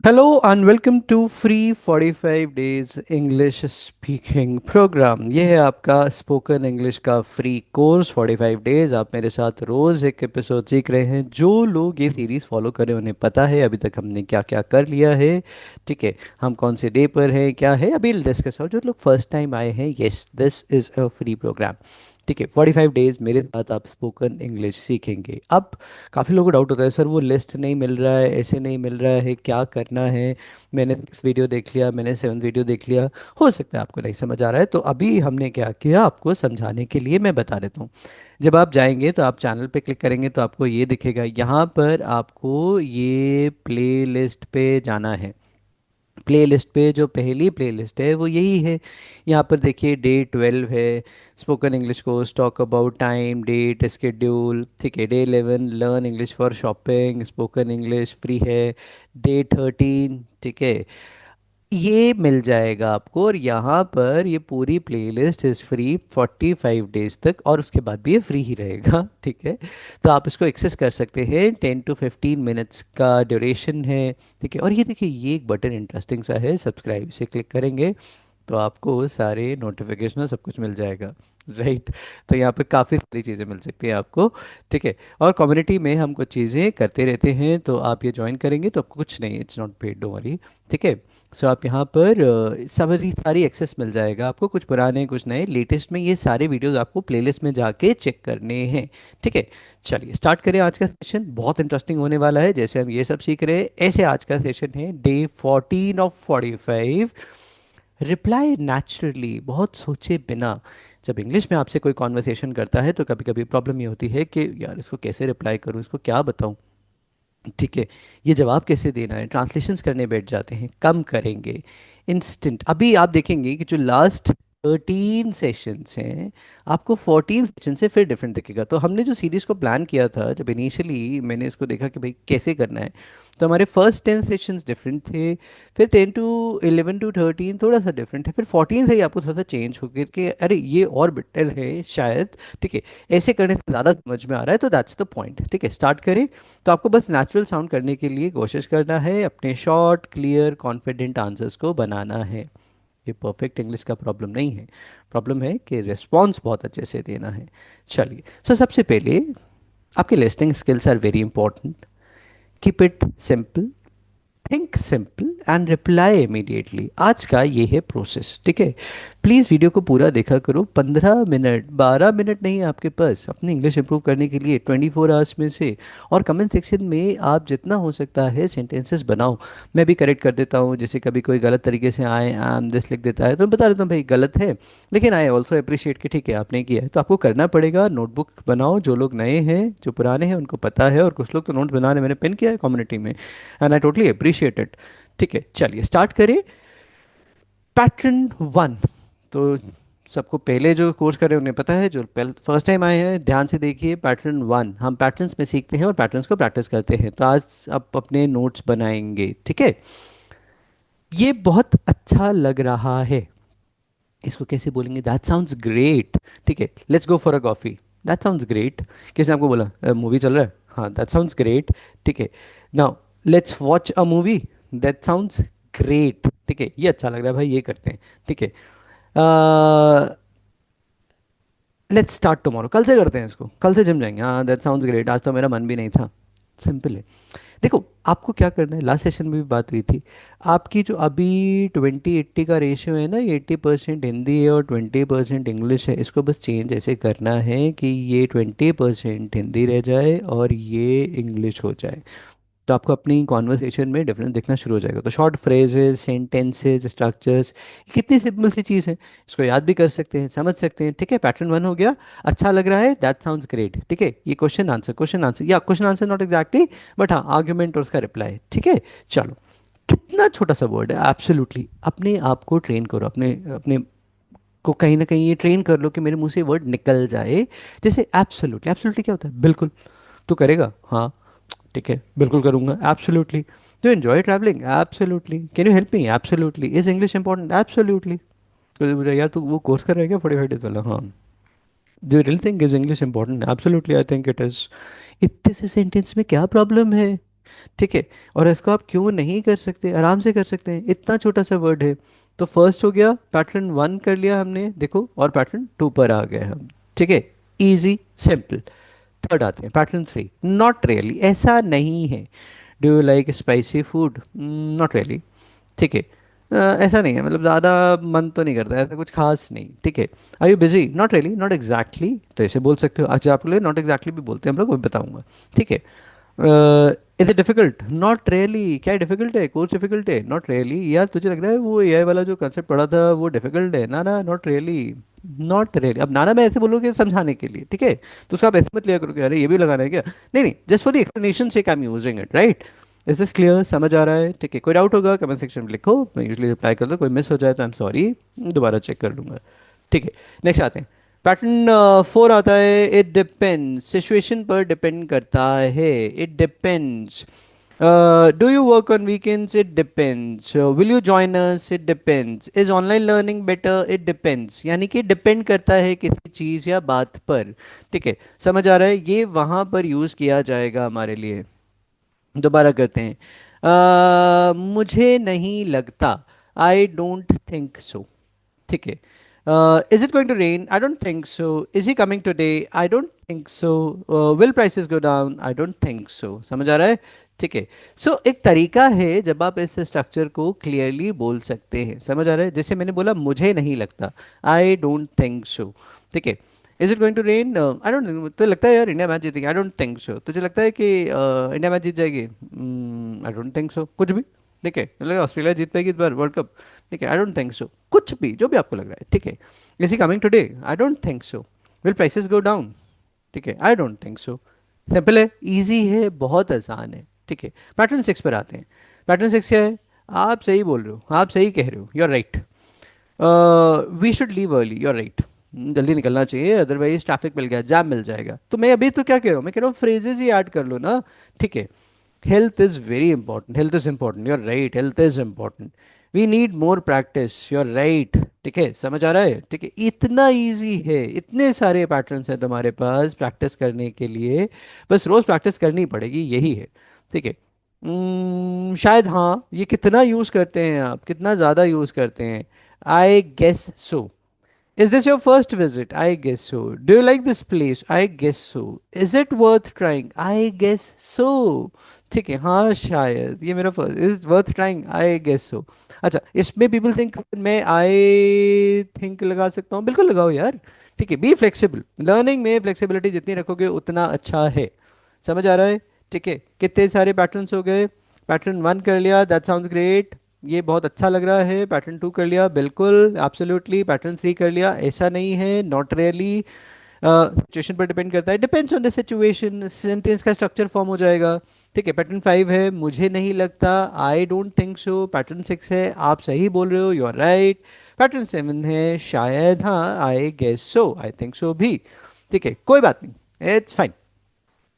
Hello and welcome to Free 45 Days English Speaking Program। ये है आपका स्पोकन इंग्लिश का फ्री कोर्स 45 डेज। आप मेरे साथ रोज़ एक एपिसोड सीख रहे हैं। जो लोग ये सीरीज़ फॉलो करें उन्हें पता है अभी तक हमने क्या क्या कर लिया है। ठीक है, हम कौन से डे पर हैं, क्या है, अभी डिस्कस। और जो लोग फर्स्ट टाइम आए हैं, yes this is a free program. ठीक है, 45 डेज मेरे साथ आप स्पोकन इंग्लिश सीखेंगे। अब काफ़ी लोगों को डाउट होता है, सर वो लिस्ट नहीं मिल रहा है, ऐसे नहीं मिल रहा है, क्या करना है। मैंने 6 वीडियो देख लिया, मैंने 7 वीडियो देख लिया, हो सकता है आपको नहीं समझ आ रहा है। तो अभी हमने क्या किया, आपको समझाने के लिए मैं बता देता हूँ। जब आप जाएंगे तो आप चैनल पे क्लिक करेंगे तो आपको ये दिखेगा, यहाँ पर आपको ये प्ले लिस्ट पे जाना है। प्लेलिस्ट पे जो पहली प्लेलिस्ट है वो यही है। यहाँ पर देखिए डे 12 है, spoken English course, talk about time, date, schedule. ठीक है, day 11 learn English for shopping, spoken English free है। डे 13, ठीक है, ये मिल जाएगा आपको। और यहाँ पर ये पूरी प्लेलिस्ट इज़ फ्री 45 डेज तक, और उसके बाद भी ये फ्री ही रहेगा। ठीक है, तो आप इसको एक्सेस कर सकते हैं। 10 to 15 मिनट्स का ड्यूरेशन है। ठीक है, और ये देखिए ये एक बटन इंटरेस्टिंग सा है, सब्सक्राइब से क्लिक करेंगे तो आपको सारे नोटिफिकेशन सब कुछ मिल जाएगा। राइट, तो यहाँ पे काफ़ी सारी चीज़ें मिल सकती हैं आपको। ठीक है, और कम्युनिटी में हम कुछ चीज़ें करते रहते हैं, तो आप ये ज्वाइन करेंगे तो आपको कुछ नहीं, it's not paid, don't worry. ठीक है, सो आप यहाँ पर सारी सारी एक्सेस मिल जाएगा आपको, कुछ पुराने कुछ नए लेटेस्ट में, ये सारे वीडियोस आपको प्लेलिस्ट में जाके चेक करने हैं। ठीक है, चलिए स्टार्ट करें। आज का सेशन बहुत इंटरेस्टिंग होने वाला है। जैसे हम ये सब सीख रहे हैं, ऐसे आज का सेशन है डे 14 ऑफ 45। रिप्लाई नेचुरली, बहुत सोचे बिना। जब इंग्लिश में आपसे कोई कॉन्वर्सेशन करता है तो कभी कभी प्रॉब्लम ये होती है कि यार इसको कैसे रिप्लाई करूँ, इसको क्या बताऊँ। ठीक है, ये जवाब कैसे देना है, ट्रांसलेशंस करने बैठ जाते हैं, कम करेंगे इंस्टेंट। अभी आप देखेंगे कि जो लास्ट 13 सेशंस हैं, आपको 14 सेशन से फिर डिफरेंट दिखेगा। तो हमने जो सीरीज़ को प्लान किया था, जब इनिशियली मैंने इसको देखा कि भाई कैसे करना है, तो हमारे फर्स्ट 10 सेशंस डिफरेंट थे। फिर 10 to 11 to 13 थोड़ा सा डिफरेंट है। फिर 14 से ही आपको थोड़ा सा चेंज हो गया कि अरे ये और बेटर है शायद। ठीक है, ऐसे करने से ज़्यादा समझ में आ रहा है, तो दैट्स द पॉइंट। ठीक है, स्टार्ट करें। तो आपको बस नेचुरल साउंड करने के लिए कोशिश करना है, अपने शॉर्ट क्लियर कॉन्फिडेंट आंसर्स को बनाना है। ये परफेक्ट इंग्लिश का प्रॉब्लम नहीं है, प्रॉब्लम है कि रिस्पॉन्स बहुत अच्छे से देना है। चलिए, सो सबसे पहले आपके listening skills are very important. Keep it simple, think simple and reply immediately. आज का ये है प्रोसेस। ठीक है, प्लीज़ वीडियो को पूरा देखा करो। 15 मिनट, 12 मिनट नहीं है आपके पास अपनी इंग्लिश इंप्रूव करने के लिए 24 आवर्स में से। और कमेंट सेक्शन में आप जितना हो सकता है सेंटेंसेस बनाओ। मैं भी करेक्ट कर देता हूँ, जैसे कभी कोई गलत तरीके से आई एम दिस लिख देता है तो मैं बता देता हूँ भाई गलत है, लेकिन आई ऑल्सो अप्रिशिएट कि ठीक है आपने किया है। तो आपको करना पड़ेगा, नोटबुक बनाओ। जो लोग नए हैं, जो पुराने हैं उनको पता है, और कुछ लोग तो नोट्स बना रहे, मैंने पिन किया है कम्युनिटी में, and I totally appreciate it. ठीक है, चलिए स्टार्ट करें। पैटर्न 1। तो सबको पहले जो कोर्स कर रहे हैं उन्हें पता है, जो फर्स्ट टाइम आए हैं ध्यान से देखिए। पैटर्न 1 हम पैटर्न्स में सीखते हैं और पैटर्न्स को प्रैक्टिस करते हैं। तो आज आप अपने नोट्स बनाएंगे। ठीक है, ये बहुत अच्छा लग रहा है, इसको कैसे बोलेंगे, दैट साउंड्स ग्रेट। ठीक है, let's go for a coffee, that sounds great. किसने आपको बोला मूवी चल रहा है, हाँ दैट साउंड्स ग्रेट। ठीक है, now let's watch a movie, that sounds great. ठीक है, ये अच्छा लग रहा है भाई, ये करते हैं। ठीक है, लेट्स स्टार्ट टुमारो, कल से करते हैं इसको, कल से जिम जाएंगे, हाँ दैट साउंड्स ग्रेट, आज तो मेरा मन भी नहीं था। सिंपल है। देखो आपको क्या करना है, लास्ट सेशन में भी बात हुई थी, आपकी जो अभी 20-80 का रेशियो है ना, ये 80% हिंदी है और 20% इंग्लिश है, इसको बस चेंज ऐसे करना है कि ये 20% हिंदी रह जाए और ये इंग्लिश हो जाए। तो आपको अपनी कॉन्वर्सेशन में डिफरेंस दिखना शुरू हो जाएगा। तो शॉर्ट फ्रेजेस, सेंटेंसेस, स्ट्रक्चर्स, कितनी सिंपल सी चीज़ है, इसको याद भी कर सकते हैं, समझ सकते हैं। ठीक है, पैटर्न 1 हो गया, अच्छा लग रहा है, दैट साउंड्स ग्रेट। ठीक है, ये क्वेश्चन आंसर या question answer not exactly, but हाँ आर्ग्यूमेंट और उसका रिप्लाई। ठीक है, चलो, कितना छोटा सा वर्ड है एब्सोल्युटली। अपने आप को ट्रेन करो, अपने अपने को कहीं ना कहीं ये ट्रेन कर लो कि मेरे मुंह से वर्ड निकल जाए। जैसे एब्सोल्युटली, एब्सोल्युटली क्या होता है, बिल्कुल। तू करेगा, हाँ ठीक है बिल्कुल करूंगा, absolutely. Do enjoy travelling, absolutely. Can you help me, absolutely. Is English important, absolutely. तो बोला यार तू वो कोर्स कर रहा है क्या 45 डेज वाला, हाँ। Do you really think is English important, absolutely I think it is. इतने से सेंटेंस में क्या प्रॉब्लम है, ठीक है। और इसको आप क्यों नहीं कर सकते, आराम से कर सकते हैं, इतना छोटा सा वर्ड है। तो फर्स्ट हो गया, पैटर्न वन कर लिया हमने देखो, और पैटर्न टू पर आ गए हम। ठीक है, इजी सिंपल। थर्ड आते हैं पैटर्न थ्री, नॉट रियली, ऐसा नहीं है। Do you like spicy food, not really. ठीक है, ऐसा नहीं है, मतलब ज़्यादा मन तो नहीं करता, ऐसा कुछ खास नहीं। ठीक है। Are you busy, not really, not exactly, तो ऐसे बोल सकते हो। अच्छा, आपके लिए नॉट एग्जैक्टली भी बोलते हैं हम लोग, वो भी बताऊंगा। ठीक है। Is it difficult, not really, क्या डिफिकल्ट है, कोर्स डिफिकल्ट है, नॉट रियली। यार तुझे लग रहा है वो एआई वाला जो कंसेप्ट पढ़ा था वो डिफिकल्ट है, ना ना, नॉट रियली। नॉट रियली, अब नाना मैं ऐसे बोलूँगी समझाने के लिए, ठीक है। तो उसका आप ऐसे मत लिया करो कि अरे ये भी लगाना है क्या, नहीं नहीं, जस्ट फॉर द एक्सप्लेनेशन से I am using it, right. Is this clear, समझ आ रहा है? ठीक है, कोई डाउट होगा कमेंट सेक्शन में लिखो, मैं यूजली रिप्लाई कर दूँ, कोई मिस हो जाए तो आई एम सॉरी, दोबारा चेक कर लूंगा। ठीक है। नेक्स्ट आते हैं, पैटर्न फोर आता है, इट डिपेंड्स, सिचुएशन पर डिपेंड करता है, it depends. Do you work on weekends, it depends. Will you join us, it depends. Is online learning better, it depends, यानी कि डिपेंड करता है किसी चीज़ या बात पर। ठीक है, समझ आ रहा है, ये वहाँ पर यूज़ किया जाएगा हमारे लिए। दोबारा करते हैं, मुझे नहीं लगता, आई डोंट थिंक सो। ठीक है। Is it going to rain, I don't think so. Is he coming today, I don't think so. Will prices go down, I don't think so. समझ आ रहा है? ठीक है। सो एक तरीका है जब आप इस स्ट्रक्चर को क्लियरली बोल सकते हैं, समझ आ रहा है? जैसे मैंने बोला मुझे नहीं लगता, आई डोंट थिंक सो। ठीक है। Is it going to rain, I don't think, तो लगता है यार इंडिया मैच जीतेगी, आई डोंट थिंक सो। तुझे लगता है कि इंडिया मैच जीत जाएगी, आई डोंट थिंक सो, कुछ भी। ठीक है, मतलब ऑस्ट्रेलिया जीत पाएगी इस बार वर्ल्ड कप, ठीक है, आई डोंट थिंक सो, कुछ भी जो भी आपको लग रहा है। ठीक है। Is he coming today, I don't think so. Will prices go down, ठीक है, आई डोंट थिंक सो। सिंपल है, इजी है, बहुत आसान है। ठीक है। पैटर्न सिक्स पर आते हैं। पैटर्न सिक्स क्या है? आप सही बोल रहे हो, आप सही कह रहे हो, you are right. We should leave early, you are right. जल्दी निकलना चाहिए, अदरवाइज ट्रैफिक मिल गया, जाम मिल जाएगा। तो मैं अभी तो क्या कह रहा हूँ, मैं कह रहा हूँ फ्रेजेस ही ऐड कर लो ना। ठीक है। Health is very important, health is important, you're right, health is important. We need more practice, you're right. ठीक है, समझ आ रहा है? ठीक है, इतना इजी है, इतने सारे पैटर्न्स हैं तुम्हारे पास प्रैक्टिस करने के लिए, बस रोज प्रैक्टिस करनी पड़ेगी, यही है। ठीक है। शायद हाँ, ये कितना यूज करते हैं आप, कितना ज्यादा यूज करते हैं। I guess so. Is this your first visit? I guess so. Do you like this place? I guess so. Is it worth trying? I guess so. ठीक है, हाँ शायद ये मेरा first, is worth trying, I guess so. अच्छा, इसमें people think मैं I think लगा सकता हूँ, बिल्कुल लगाओ यार। ठीक है, बी फ्लेक्सिबल, लर्निंग में फ्लेक्सिबिलिटी जितनी रखोगे उतना अच्छा है। समझ आ रहा है? ठीक है, कितने सारे पैटर्न्स हो गए। पैटर्न वन कर लिया, दैट साउंड्स ग्रेट, ये बहुत अच्छा लग रहा है। पैटर्न टू कर लिया, बिल्कुल एब्सोल्युटली। पैटर्न थ्री कर लिया, ऐसा नहीं है, नॉट रियली, सिचुएशन पर डिपेंड करता है, depends on the situation, sentence का स्ट्रक्चर फॉर्म हो जाएगा। ठीक है। पैटर्न फाइव है, मुझे नहीं लगता, I don't think so. Pattern six है, आप सही बोल रहे हो, you are right. Pattern seven है, शायद हाँ, आई guess so, I think so भी। ठीक है, कोई बात नहीं, it's fine,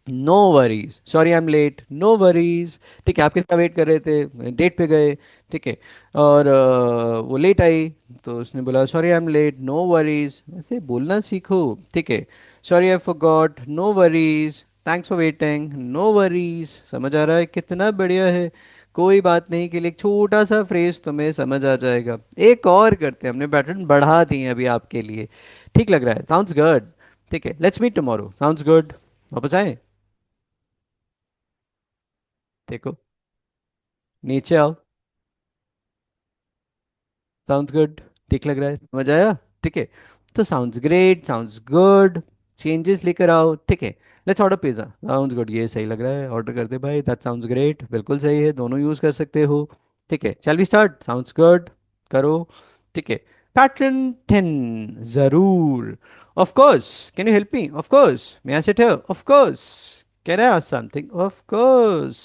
no worries, sorry I am late, no worries. ठीक है, आप किसका वेट कर रहे थे, डेट पे गए। ठीक है। और वो लेट आई, तो उसने बोला sorry I am late, no worries, ऐसे बोलना सीखो। ठीक है। Sorry I forgot, no worries, thanks for waiting, no worries. समझ आ रहा है? कितना बढ़िया है। कोई बात नहीं के लिए एक छोटा सा फ्रेज तुम्हें समझ आ जाएगा। एक और करते हैं, हमने पैटर्न बढ़ा दिए अभी आपके लिए। ठीक लग रहा है, साउंड्स गुड। ठीक है, let's meet tomorrow, sounds good. वापस आए, देखो, नीचे आओ, साउंड्स गुड, ठीक लग रहा है, मजा आया? ठीक है। तो sounds great, sounds good, changes लेकर आओ। ठीक है। Let's order pizza, sounds good, ये सही लग रहा है, ऑर्डर कर दे भाई, दैट साउंड्स ग्रेट, बिल्कुल सही है, दोनों यूज़ कर सकते हो। ठीक है, shall we start, sounds good, करो। ठीक है। पैटर्न टेन, ज़रूर, of course, can you help me, of course, may I sit here, of course, can I ask something, of course.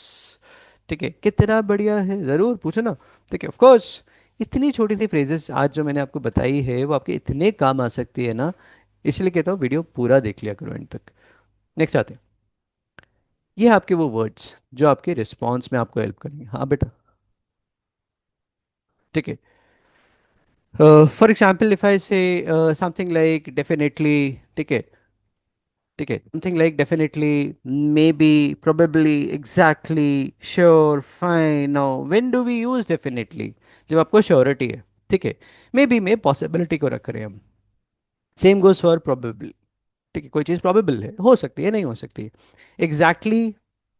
ठीक है, कितना बढ़िया है, ज़रूर पूछो ना। ठीक है, ऑफ कोर्स। इतनी छोटी सी फ्रेजेस आज जो मैंने आपको बताई है वो आपके इतने काम आ सकती है ना, इसलिए कहता हूँ वीडियो पूरा देख लिया करो एंड तक। नेक्स्ट आते हैं, ये आपके वो वर्ड्स जो आपके रिस्पॉन्स में आपको हेल्प करेंगे, हाँ बेटा। ठीक है। फॉर एग्जाम्पल इफ आई से समथिंग लाइक डेफिनेटली, ठीक है, ठीक है, something like definitely, maybe, probably, exactly, sure, fine. Now when do we use definitely? जब आपको श्योरिटी है। ठीक है, मे बी में पॉसिबिलिटी को रख रहे हैं हम। Same goes for probably. ठीक है, कोई चीज़ प्रोबेबल है, हो सकती है, नहीं हो सकती है। एग्जैक्टली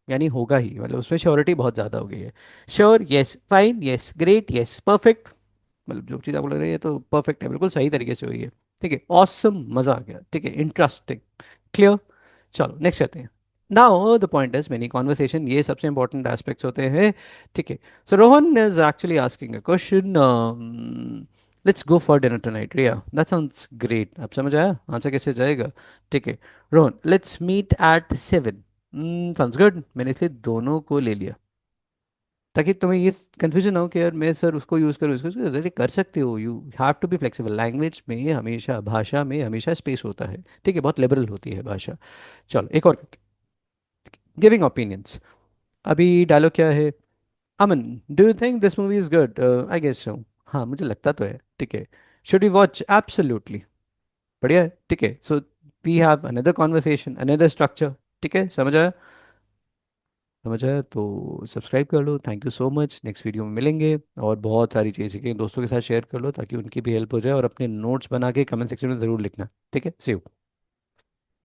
यानी होगा ही, मतलब उसमें श्योरिटी बहुत ज़्यादा हो गई है। Sure, yes, fine, yes, great, yes, perfect, मतलब जो चीज़ आपको लग रही है तो परफेक्ट है, बिल्कुल सही तरीके से हुई है। ठीक है, ऑसम, मज़ा आ गया। ठीक है, इंटरेस्टिंग, क्लियर। चलो नेक्स्ट करते हैं। Now the point is many conversation, ये सबसे इंपॉर्टेंट एस्पेक्ट्स होते हैं। ठीक है, so Rohan is actually asking a question, let's go for dinner tonight, Riya, that sounds great. अब समझ आया आंसर कैसे जाएगा? ठीक है, Rohan, let's meet at 7। Sounds good, मैंने इसलिए दोनों को ले लिया ताकि तुम्हें ये कंफ्यूजन ना हो कि यार मैं सर उसको यूज़ करूँ इसको अरे कर सकते हो, you have to be flexible. Language में हमेशा, भाषा में हमेशा स्पेस होता है। ठीक है, बहुत लिबरल होती है भाषा। चलो एक और, गिविंग ओपिनियंस। अभी डायलॉग क्या है? Aman, do you think this movie is good? I guess so. हाँ, मुझे लगता तो है। ठीक है, शुड वी वॉच? एब्सोल्युटली, बढ़िया है। ठीक है, so we have another conversation, another structure. ठीक है, समझ आया? समझ आया तो सब्सक्राइब कर लो। Thank you so much, next video में मिलेंगे। और बहुत सारी चीज़ें के दोस्तों के साथ शेयर कर लो ताकि उनकी भी हेल्प हो जाए, और अपने नोट्स बना के कमेंट सेक्शन में ज़रूर लिखना। ठीक है, सी यू।